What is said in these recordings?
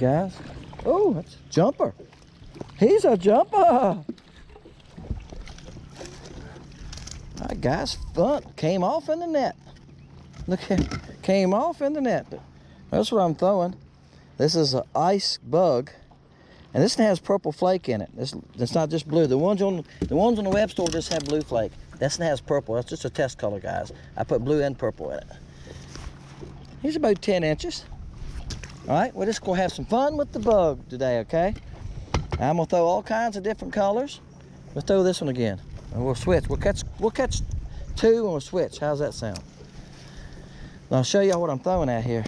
guys. Oh, that's a jumper. He's a jumper. All right, guys, fun. Came off in the net. Look at it. Came off in the net. That's what I'm throwing. This is an ice bug. And this one has purple flake in it. It's not just blue. The ones on the web store just have blue flake. This one has purple. That's just a test color, guys. I put blue and purple in it. He's about 10 inches. All right, we're just gonna have some fun with the bug today, okay? I'm gonna throw all kinds of different colors. Let's throw this one again. And we'll switch. We'll catch two and we'll switch. How's that sound? Now I'll show y'all what I'm throwing at here.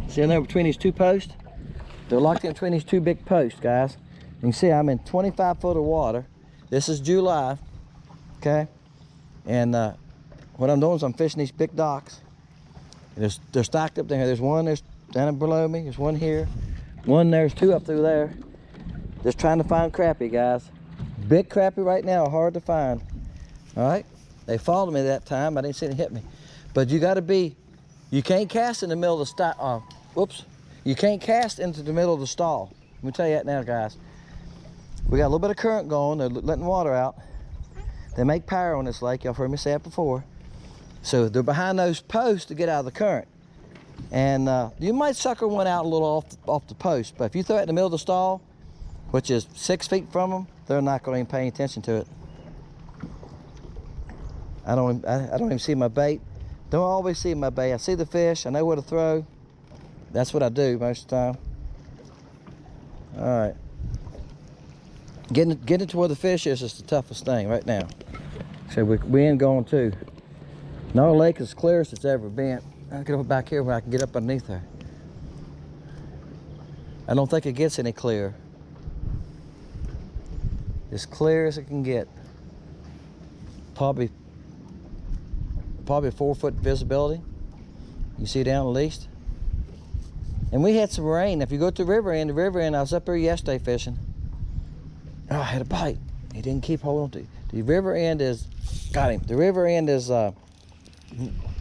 See in there between these two posts? They're locked in between these two big posts, guys. You can see I'm in 25 foot of water. This is July, okay? And what I'm doing is I'm fishing these big docks. They're stacked up there. There's one there's down below me. There's one here. One there's two up through there. Just trying to find crappie, guys. Big crappie right now, hard to find. All right? They followed me that time. I didn't see it hit me. But you gotta be, you can't cast in the middle of the stall. Whoops. You can't cast into the middle of the stall. Let me tell you that now, guys. We got a little bit of current going. They're letting water out. They make power on this lake. Y'all heard me say it before. So they're behind those posts to get out of the current. And you might sucker one out a little off the post, but if you throw it in the middle of the stall, which is 6 feet from them, they're not going to even pay attention to it. I don't even see my bait. Don't always see my bait. I see the fish. I know where to throw. That's what I do most of the time. All right. Getting to where the fish is the toughest thing right now. So we ain't going to. No lake is clear as it's ever been. I'll get over back here where I can get up underneath there. I don't think it gets any clearer. As clear as it can get. Probably 4 foot visibility. You see down at least. And we had some rain. If you go to the river end, I was up there yesterday fishing. Oh, I had a bite. He didn't keep holding to. The river end is, got him. The river end is not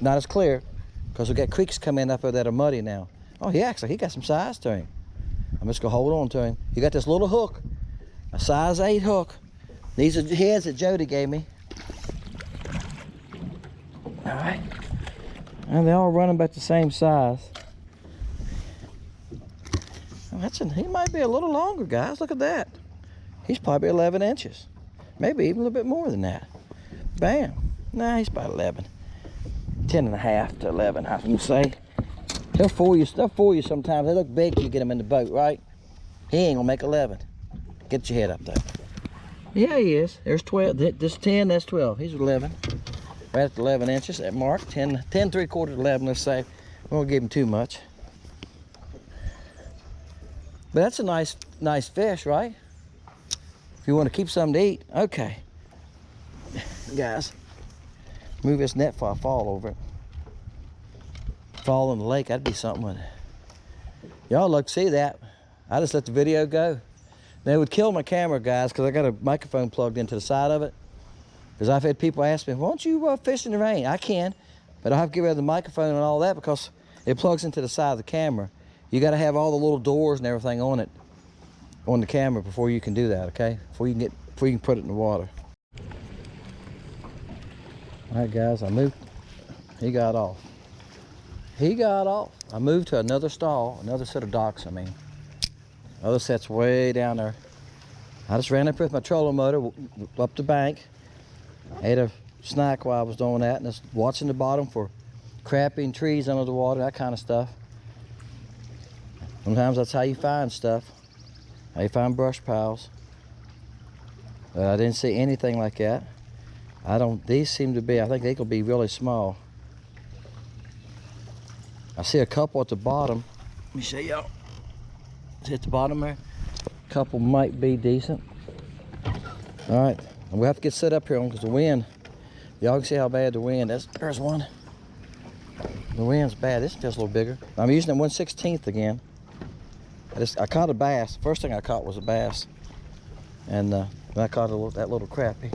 as clear because we got creeks coming up there that are muddy now. Oh, he got some size to him. I'm just gonna hold on to him. You got this little hook, a size 8 hook. These are heads that Jody gave me. All right. And they're all running about the same size. He might be a little longer, guys. Look at that. He's probably 11 inches. Maybe even a little bit more than that. Bam. Nah, he's about 11. 10 and a half to 11, I can say. They'll fool you sometimes. They look big till you get them in the boat, right? He ain't gonna make 11. Get your head up there. Yeah, he is. There's 12. This 10, that's 12. He's 11. Right at 11 inches, that mark. 10 3/4 11, let's say. We won't give him too much. But that's a nice fish, right? If you want to keep something to eat. Okay. Guys, move this net before I fall over it. Fall in the lake, that'd be something, wouldn't it? Y'all look, see that. I just let the video go. They would kill my camera, guys, because I got a microphone plugged into the side of it. Because I've had people ask me, why don't you fish in the rain? I can, but I'll have to get rid of the microphone and all that because it plugs into the side of the camera. You got to have all the little doors and everything on it, on the camera before you can do that, okay? Before you can put it in the water. All right, guys, I moved. He got off. I moved to another stall, another set of docks, I mean. Other set's way down there. I just ran up with my trolling motor up the bank. Ate a snack while I was doing that, and just watching the bottom for crappie and trees under the water, that kind of stuff. Sometimes that's how you find stuff. How you find brush piles. I didn't see anything like that. These seem to be, I think they could be really small. I see a couple at the bottom. Let me show y'all. See at the bottom there? A couple might be decent. All right, and we have to get set up here because the wind, y'all can see how bad the wind is. There's one. The wind's bad. This feels a little bigger. I'm using it 1/16 again. I caught a bass. First thing I caught was a bass. And then I caught that little crappie.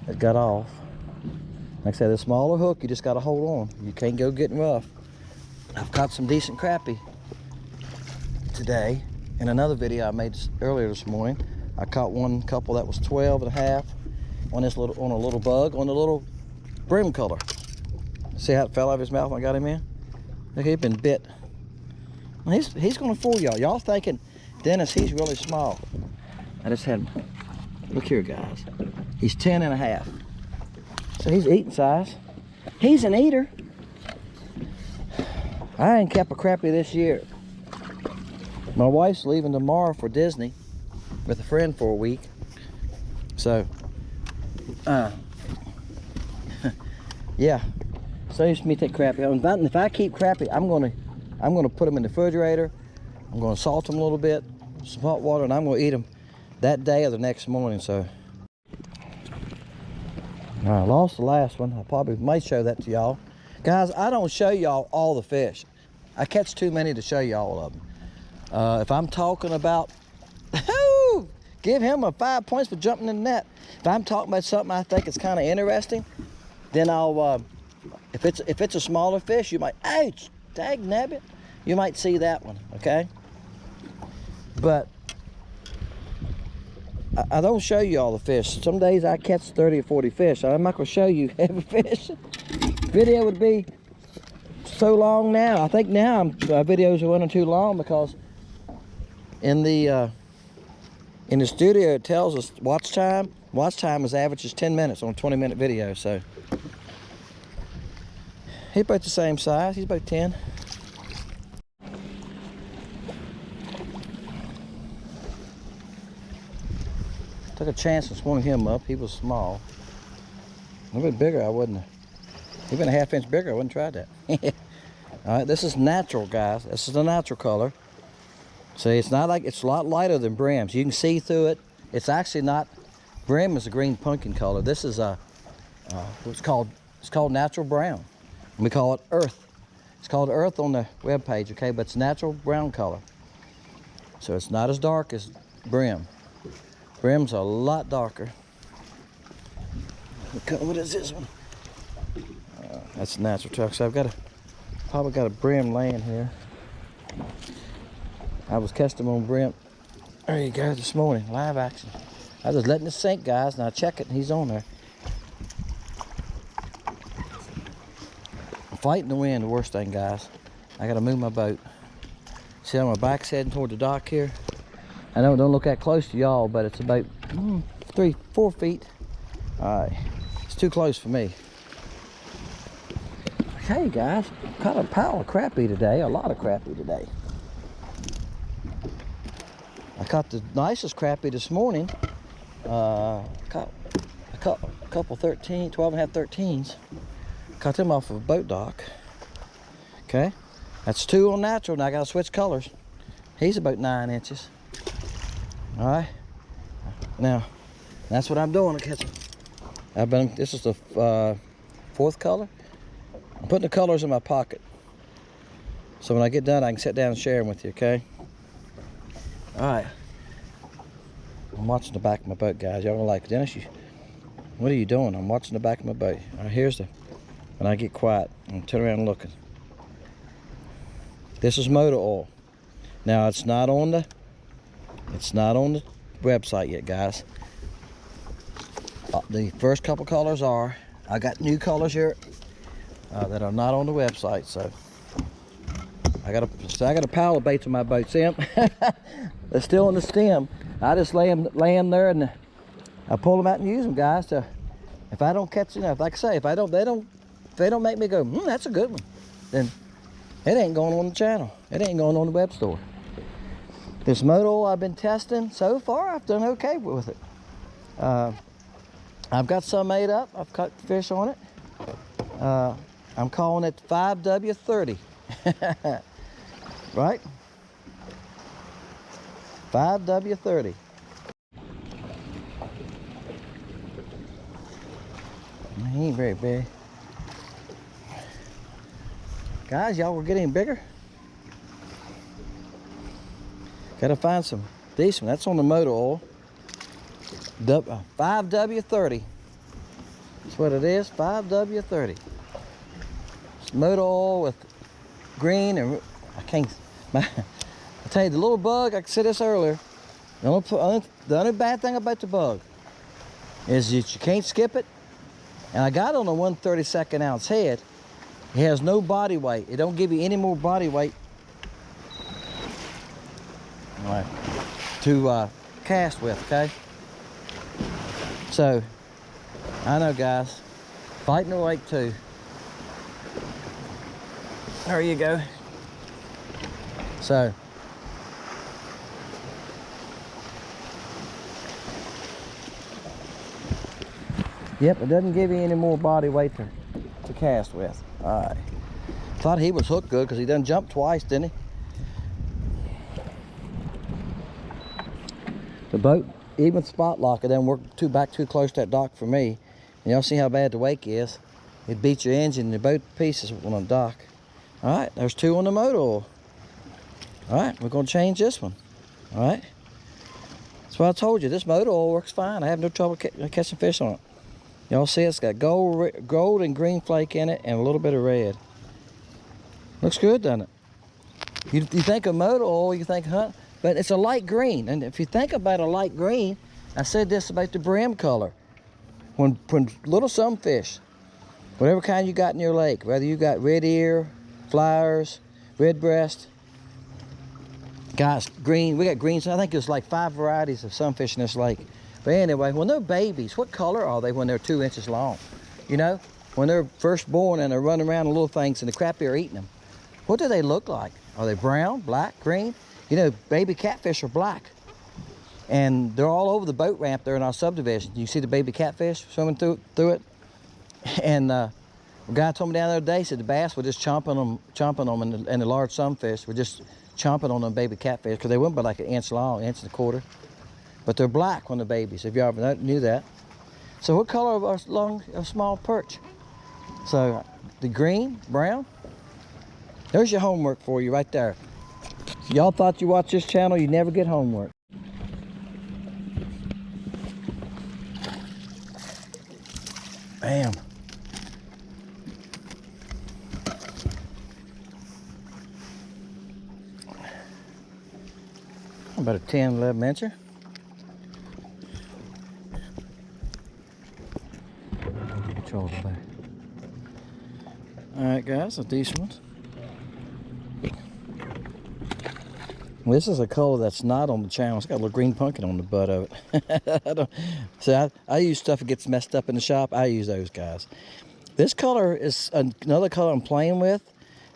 It got off. Like I said, the smaller hook, you just got to hold on. You can't go getting rough. I've caught some decent crappie today, in another video I made earlier this morning, I caught one couple that was 12 and a half on this little, on a little bug, on a little brim color. See how it fell out of his mouth when I got him in? Look, he's been bit. He's gonna fool y'all. Y'all thinking, Dennis, he's really small. I just had, look here guys. He's 10 and a half. So he's eating size. He's an eater. I ain't kept a crappie this year. My wife's leaving tomorrow for Disney with a friend for a week. So, yeah. So used to me take crappie. If I keep crappie, I'm gonna put them in the refrigerator. I'm gonna salt them a little bit, some hot water, and I'm gonna eat them that day or the next morning. So, I lost the last one. I probably might show that to y'all. Guys, I don't show y'all all the fish. I catch too many to show you all of them. If I'm talking about, give him a 5 points for jumping in the net. If I'm talking about something I think is kind of interesting, then I'll, if it's a smaller fish, you might, ouch, dag nabbit, you might see that one, okay? But I don't show you all the fish. Some days I catch 30 or 40 fish. I'm not gonna show you every fish. Video would be so long now. I think now videos are running too long because in the studio it tells us watch time. Watch time is averages 10 minutes on a 20-minute video. So he's about the same size. He's about 10. Took a chance on swinging him up. He was small. A little bit bigger, I wouldn't have. Even a half inch bigger, I wouldn't try that. All right, this is natural, guys. This is the natural color. See, it's not like, it's a lot lighter than brims. You can see through it. It's actually not, brim is a green pumpkin color. This is a, it's called natural brown. We call it earth. It's called earth on the web page, okay? But it's natural brown color. So it's not as dark as brim. Brim's a lot darker. What is this one? That's natural truck. So I've probably got a brim laying here. I was catching them on brim. There you go, this morning, live action. I was letting it sink, guys, and I check it, and he's on there. Fighting the wind, the worst thing, guys. I gotta move my boat. See how my back's heading toward the dock here? I know it don't look that close to y'all, but it's about 3-4 feet. All right, it's too close for me. Hey guys, caught a pile of crappie today, a lot of crappie today. I caught the nicest crappie this morning. Caught a couple 12 and a half 13s. Caught them off of a boat dock. Okay, that's 2 on natural. Now I gotta switch colors. He's about 9 inches. All right, now that's what I'm doing to catch them. This is the 4th color. I'm putting the colors in my pocket, so when I get done I can sit down and share them with you, okay? All right, I'm watching the back of my boat, guys. Y'all gonna like, Dennis, what are you doing? I'm watching the back of my boat. All right, here's when I get quiet and turn around looking. This is motor oil. Now it's not on the website yet, guys. The first couple colors are. I got new colors here that are not on the website, so I got a pile of baits on my boat. See them? They're still on the stem. I just lay them there, and I pull them out and use them, guys. To, if I don't catch enough, like I say, if they don't make me go, that's a good one, then it ain't going on the channel. It ain't going on the web store. This motor oil I've been testing so far, I've done okay with it. I've got some made up. I've caught fish on it. I'm calling it 5W30. Right? 5W30. He ain't very big. Guys, y'all were getting bigger. Gotta find some decent. That's on the motor oil. 5W30. That's what it is. 5W30. It's motor oil with green and I tell you, the little bug, I said this earlier, the only bad thing about the bug is that you can't skip it. And I got on a 1/32 ounce head. It has no body weight. It don't give you any more body weight to cast with, okay? So, I know, guys, fighting the weight too. There you go. So, yep, it doesn't give you any more body weight to cast with. All right. Thought he was hooked good because he done jumped twice, didn't he? The boat, even spot lock, it doesn't work back too close to that dock for me. And y'all see how bad the wake is. It beats your engine and the boat pieces on the dock. All right, there's 2 on the motor oil. All right, we're gonna change this one. All right. That's what I told you. This motor oil works fine. I have no trouble catching fish on it. Y'all see it's got gold and green flake in it and a little bit of red. Looks good, doesn't it? You think of motor oil, you think hunt, but it's a light green. And if you think about a light green, I said this about the brim color. When little sunfish, whatever kind you got in your lake, whether you got red ear, flyers, red breast, guys, green, we got greens. I think there's like 5 varieties of sunfish in this lake. But anyway, when they're babies, what color are they when they're 2 inches long? You know, when they're first born and they're running around the little things and the crappie are eating them. What do they look like? Are they brown, black, green? You know, baby catfish are black. And they're all over the boat ramp there in our subdivision. You see the baby catfish swimming through it? And a guy told me down the other day, he said the bass were just chomping them, and the large sunfish were just chomping on them baby catfish because they wouldn't be like 1 inch long, 1.25 inches. But they're black when they're babies, if you ever knew that. So what color are a small perch? So the green, brown. There's your homework for you right there. Y'all thought you watch this channel, you never get homework. Bam. About a 10, 11 incher. Control the back. All right, guys, a decent one. Well, this is a color that's not on the channel. It's got a little green pumpkin on the butt of it. I use stuff that gets messed up in the shop. I use those, guys. This color is another color I'm playing with.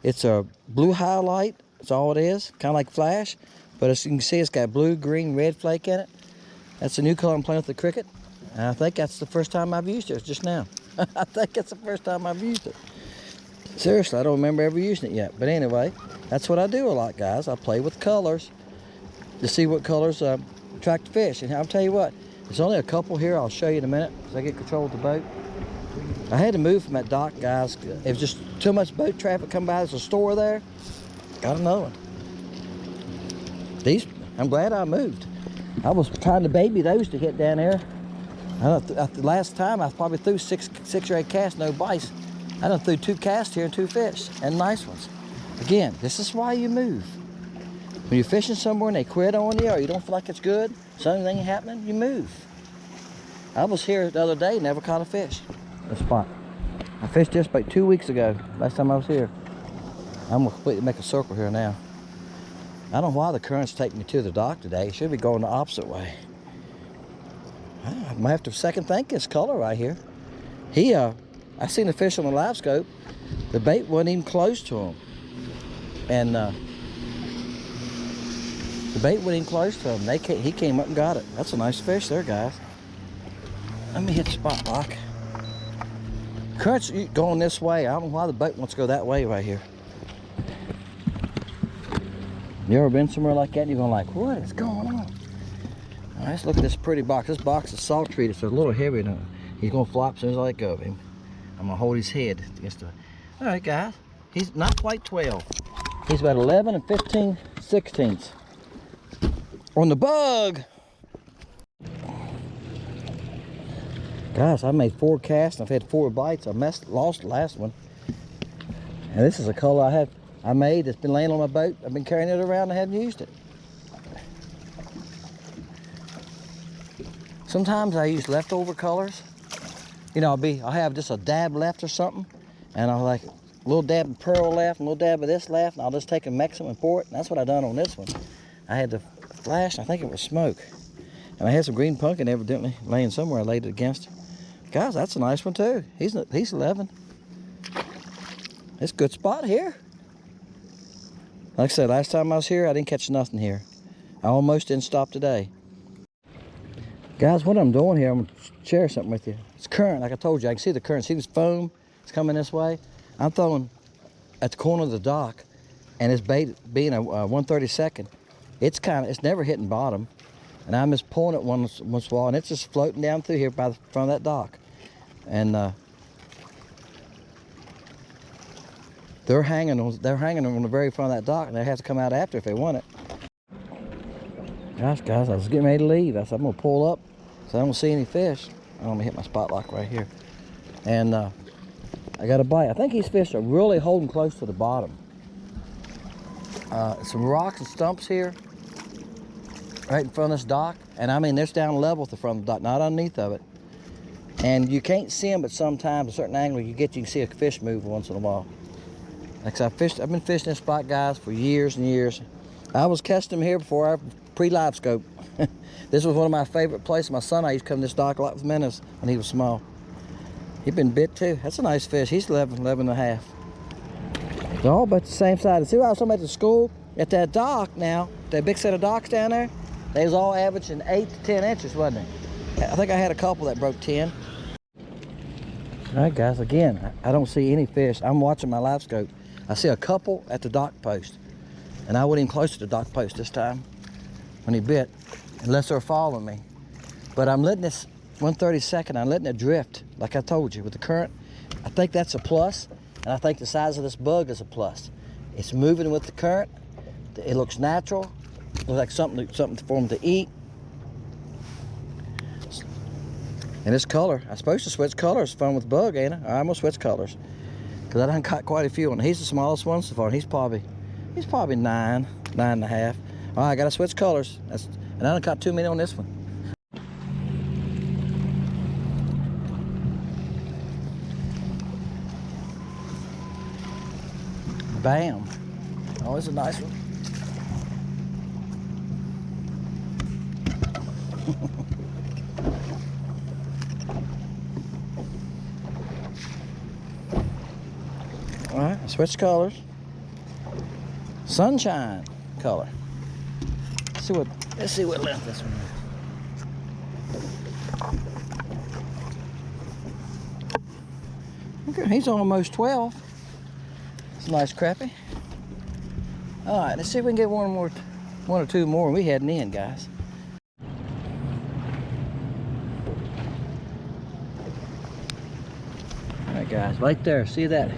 It's a blue highlight. That's all it is. Kind of like flash. But as you can see, it's got blue, green, red flake in it. That's a new color I'm playing with the cricket. And I think that's the first time I've used it. It's just now. I think it's the first time I've used it. Seriously, I don't remember ever using it yet. But anyway, that's what I do a lot, guys. I play with colors to see what colors attract fish. And I'll tell you what, there's only a couple here. I'll show you in a minute as I get control of the boat. I had to move from that dock, guys. It was just too much boat traffic come by. There's a store there. Got another one. These, I'm glad I moved. I was trying to baby those to get down there. The last time I probably threw six or 8 casts, no bites. I done threw 2 casts here and 2 fish, and nice ones. Again, this is why you move. When you're fishing somewhere and they quit on you or you don't feel like it's good, something ain't happening, you move. I was here the other day, never caught a fish. A spot. I fished this about 2 weeks ago, last time I was here. I'm gonna completely make a circle here now. I don't know why the current's taking me to the dock today. It should be going the opposite way. I might have to second think this color right here. I seen the fish on the livescope. The bait wasn't even close to him. And the bait wasn't even close to him. He came up and got it. That's a nice fish there, guys. Let me hit the spot lock. Current's going this way. I don't know why the boat wants to go that way right here. You ever been somewhere like that and you're going like, what is going on? All right, let's look at this pretty box. This box is salt treated, so it's a little heavy. He's going to flop as soon as I let go of him. I'm going to hold his head against the... All right, guys. He's not quite 12. He's about 11 and 15/16 on the bug. Guys, I made 4 casts and I've had 4 bites. I lost the last one. And this is a color I made that's been laying on my boat. I've been carrying it around and I haven't used it. Sometimes I use leftover colors. You know, I'll have just a dab left or something, and I'll like a little dab of pearl left, and a little dab of this left, and I'll just take and mix them and pour it. And that's what I done on this one. I had the flash, and I think it was smoke. And I had some green pumpkin evidently laying somewhere. I laid it against. Guys, that's a nice one too. He's 11. It's a good spot here. Like I said, last time I was here, I didn't catch nothing here. I almost didn't stop today. Guys, what I'm doing here, I'm gonna share something with you. It's current, like I told you. I can see the current. See this foam? It's coming this way. I'm throwing at the corner of the dock, and it's bait being a 1/32. It's never hitting bottom. And I'm just pulling it once in a while, and it's just floating down through here by the front of that dock. And they're hanging on the very front of that dock, and they have to come out after if they want it. Gosh, guys, I was getting ready to leave. I said, I'm gonna pull up so I don't see any fish. I'm gonna hit my spot lock right here. And I got a bite. I think these fish are really holding close to the bottom. Some rocks and stumps here, right in front of this dock. And I mean, they're down level with the front of the dock, not underneath of it. And you can't see them, but sometimes a certain angle you can see a fish move once in a while. Like I've been fishing this spot, guys, for years and years. I was casting them here before I pre-livescope. This was one of my favorite places. My son, I used to come to this dock a lot with minnows when he was small. He'd been bit too. That's a nice fish. He's 11 and a half. They're all about the same size. See what I was talking about at the school? At that dock now, that big set of docks down there, they was all averaging 8 to 10 inches, wasn't it? I think I had a couple that broke 10. All right, guys, again, I don't see any fish. I'm watching my live scope. I see a couple at the dock post. And I wasn't even close to the dock post this time when he bit, unless they're following me. But I'm letting this 1/32, I'm letting it drift, like I told you, with the current. I think that's a plus, and I think the size of this bug is a plus. It's moving with the current. It looks natural. Looks like something for them to eat. And this color, I'm supposed to switch colors. Fun with bug, ain't I? I'm gonna switch colors, because I done caught quite a few, and he's the smallest one so far. He's probably 9 and a half. All right, I gotta switch colors. And I done caught too many on this one. Bam. Oh, it's a nice one. All right, I switched colors. Sunshine color. Let's see what length this one is. Okay, he's almost 12. It's a nice crappie. All right, let's see if we can get one or two more, and we heading in, guys. All right, guys, right there, see that?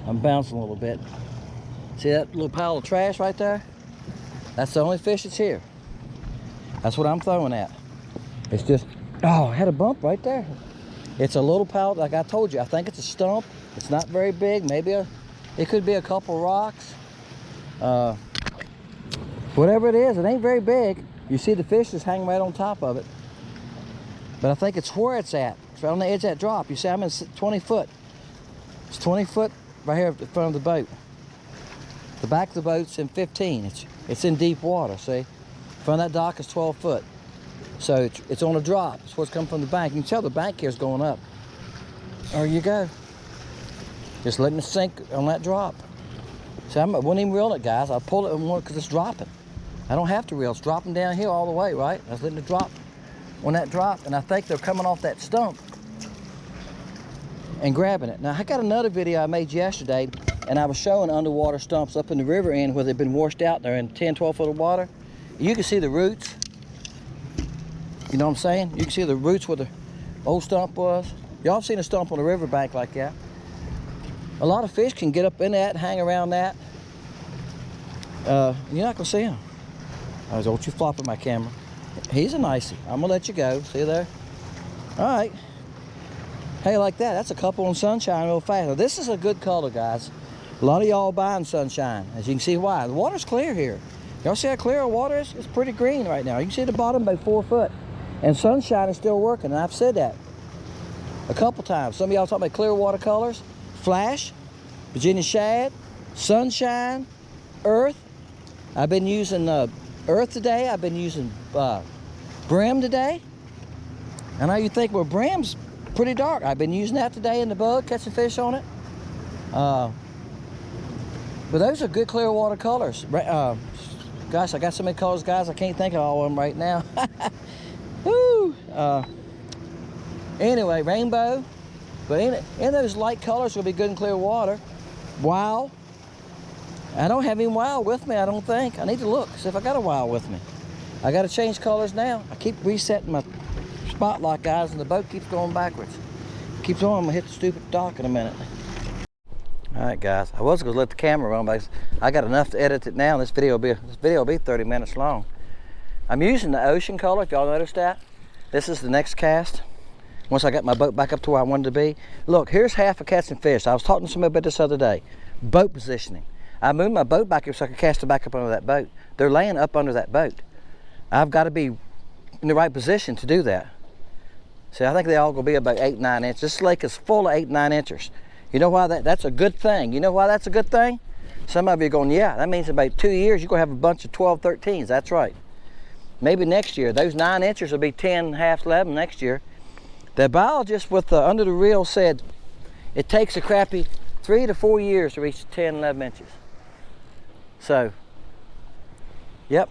I'm bouncing a little bit. See that little pile of trash right there? That's the only fish that's here. That's what I'm throwing at. It's just, oh, I had a bump right there. It's a little pile, like I told you. I think it's a stump. It's not very big. It could be a couple rocks. Whatever it is, it ain't very big. You see the fish is hanging right on top of it. But I think it's where it's at. It's right on the edge of that drop. You see, I'm in 20 foot. It's 20 foot right here in front of the boat. The back of the boat's in 15. It's in deep water, see? Front of that dock is 12 foot. So it's on a drop. It's what's coming from the bank. You can tell the bank here is going up. There you go. Just letting it sink on that drop. See, I wouldn't even reel it, guys. I pulled it because it's dropping. I don't have to reel. It's dropping down here all the way, right? I was letting it drop on that drop, and I think they're coming off that stump and grabbing it. Now, I got another video I made yesterday, and I was showing underwater stumps up in the river end where they've been washed out. They're in 10, 12 foot of water. You can see the roots. You know what I'm saying? You can see the roots where the old stump was. Y'all have seen a stump on a riverbank like that. A lot of fish can get up in that and hang around that. You're not gonna see him. Don't you flop at my camera. He's a nicey. I'm gonna let you go. See there? All right. Hey, like that. That's a couple on sunshine real fast. Now, this is a good color, guys. A lot of y'all buying sunshine. As you can see why. The water's clear here. Y'all see how clear the water is? It's pretty green right now. You can see the bottom about 4 foot. And sunshine is still working, and I've said that a couple times. Some of y'all talking about clear watercolors, flash, Virginia shad, sunshine, earth. I've been using earth today. I've been using brim today. I know you think, well, brim's pretty dark. I've been using that today in the bug, catching fish on it. But those are good clear watercolors. Gosh, I got so many colors, guys, I can't think of all of them right now. Woo! Anyway, rainbow. But in those light colors will be good in clear water. Wow. I don't have any wow with me, I don't think. I need to look, see if I got a wow with me. I got to change colors now. I keep resetting my spotlight, guys, and the boat keeps going backwards. Keeps on, I'm going to hit the stupid dock in a minute. Alright, guys, I was going to let the camera run, but I got enough to edit it now. This video will be 30 minutes long. I'm using the ocean color, if y'all noticed that. This is the next cast. Once I got my boat back up to where I wanted to be. Look, here's half of catching fish. I was talking to somebody about this other day. Boat positioning. I moved my boat back here so I could cast it back up under that boat. They're laying up under that boat. I've got to be in the right position to do that. See, I think they all gonna be about 8, 9 inches. This lake is full of 8, 9 inchers. You know why that's a good thing? You know why that's a good thing? Some of you are going, yeah, that means in about 2 years you're gonna have a bunch of 12, 13s. That's right. Maybe next year, those 9 inchers will be 10, half, 11 next year. The biologist with the under the reel said it takes a crappie 3 to 4 years to reach 10, 11 inches. So, yep.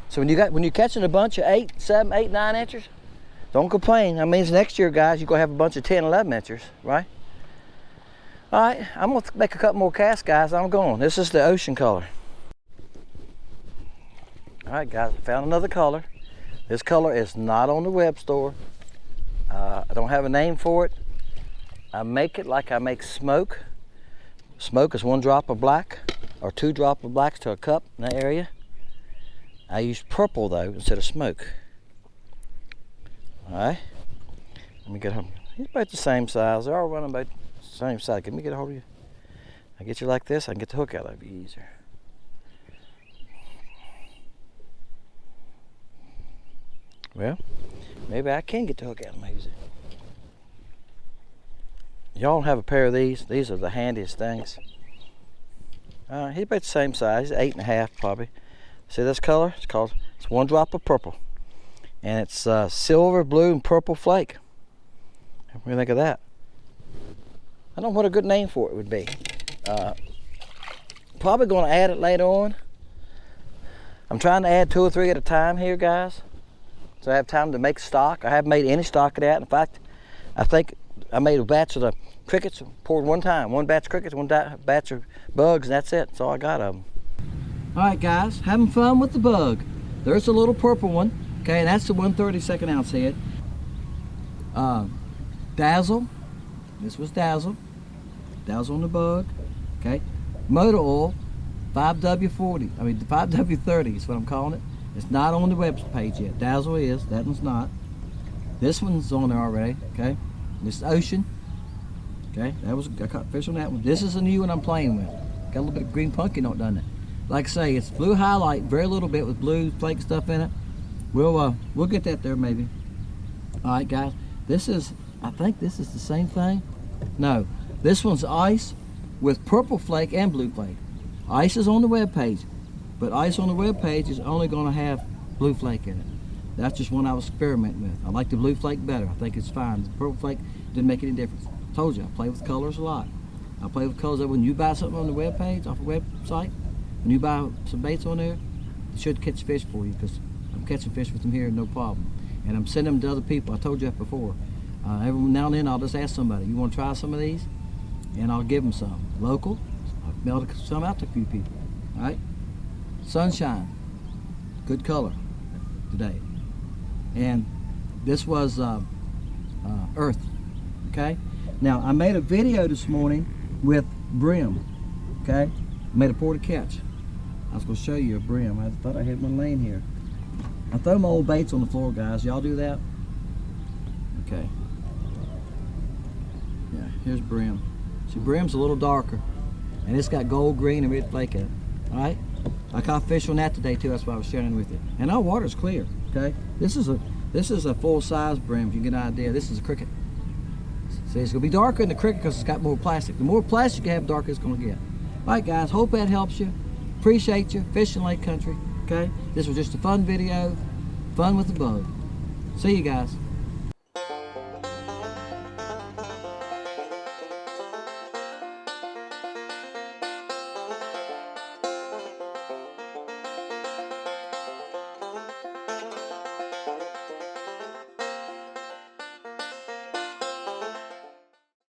So when you're catching a bunch of 8, 7, 8, 9 inches, don't complain. That means next year, guys, you're gonna have a bunch of 10, 11 inches, right? All right, I'm gonna make a couple more casts, guys. I'm going. This is the ocean color. All right, guys, I found another color. This color is not on the web store. I don't have a name for it. I make it like I make smoke. Smoke is 1 drop of black or 2 drops of blacks to a cup in that area. I use purple though instead of smoke. All right, let me get home. He's about the same size. They're all running about the same size. Let me get a hold of you. I get you like this, I can get the hook out of you easier. Well, maybe I can get the hook out of them easier. Y'all have a pair of these. These are the handiest things. He's about the same size. He's 8.5 probably. See this color? It's 1 drop of purple. And it's silver, blue, and purple flake. What do you think of that? I don't know what a good name for it would be. Probably going to add it later on. I'm trying to add 2 or 3 at a time here, guys. So I have time to make stock. I haven't made any stock of that. In fact, I think I made a batch of the crickets, poured one time. 1 batch of crickets, 1 batch of bugs, and that's it. That's all I got of them. All right, guys, having fun with the bug. There's a little purple one. Okay, and that's the 1/32 ounce head. Dazzle. This was Dazzle. Dazzle on the bug. Okay. Motor oil. 5W40. I mean, 5W30 is what I'm calling it. It's not on the web page yet. Dazzle is. That one's not. This one's on there already. Okay. This is Ocean. Okay. I caught fish on that one. This is a new one I'm playing with. Got a little bit of green pumpkin on it, doesn't it? Like I say, it's blue highlight, very little bit with blue flake stuff in it. We'll get that there maybe. All right, guys. I think this is the same thing. No, this one's ice with purple flake and blue flake. Ice is on the web page, but ice on the web page is only going to have blue flake in it. That's just one I was experimenting with. I like the blue flake better. I think it's fine. The purple flake didn't make any difference. I told you, I play with colors a lot. I play with colors that when you buy something on the web page, off a website, when you buy some baits on there, it should catch fish for you, because I'm catching fish with them here, no problem. And I'm sending them to other people. I told you that before. Every now and then I'll just ask somebody, you want to try some of these? And I'll give them some. Local, I've mailed some out to a few people. All right? Sunshine, good color today. And this was Earth, okay? Now, I made a video this morning with brim, okay? I made a pour to catch. I was going to show you a brim. I thought I had one laying here. I throw my old baits on the floor, guys. Y'all do that? Okay. Yeah, here's brim. See, brim's a little darker, and it's got gold, green, and red flake in it. All right? I caught fish on that today too. That's why I was sharing it with you. And our water's clear. Okay. This This is a full-size brim, if you get an idea. This is a cricket. See, it's gonna be darker in the cricket because it's got more plastic. The more plastic you have, the darker it's gonna get. All right, guys, hope that helps you. Appreciate you, fishing lake country, okay? This was just a fun video, fun with the boat. See you guys.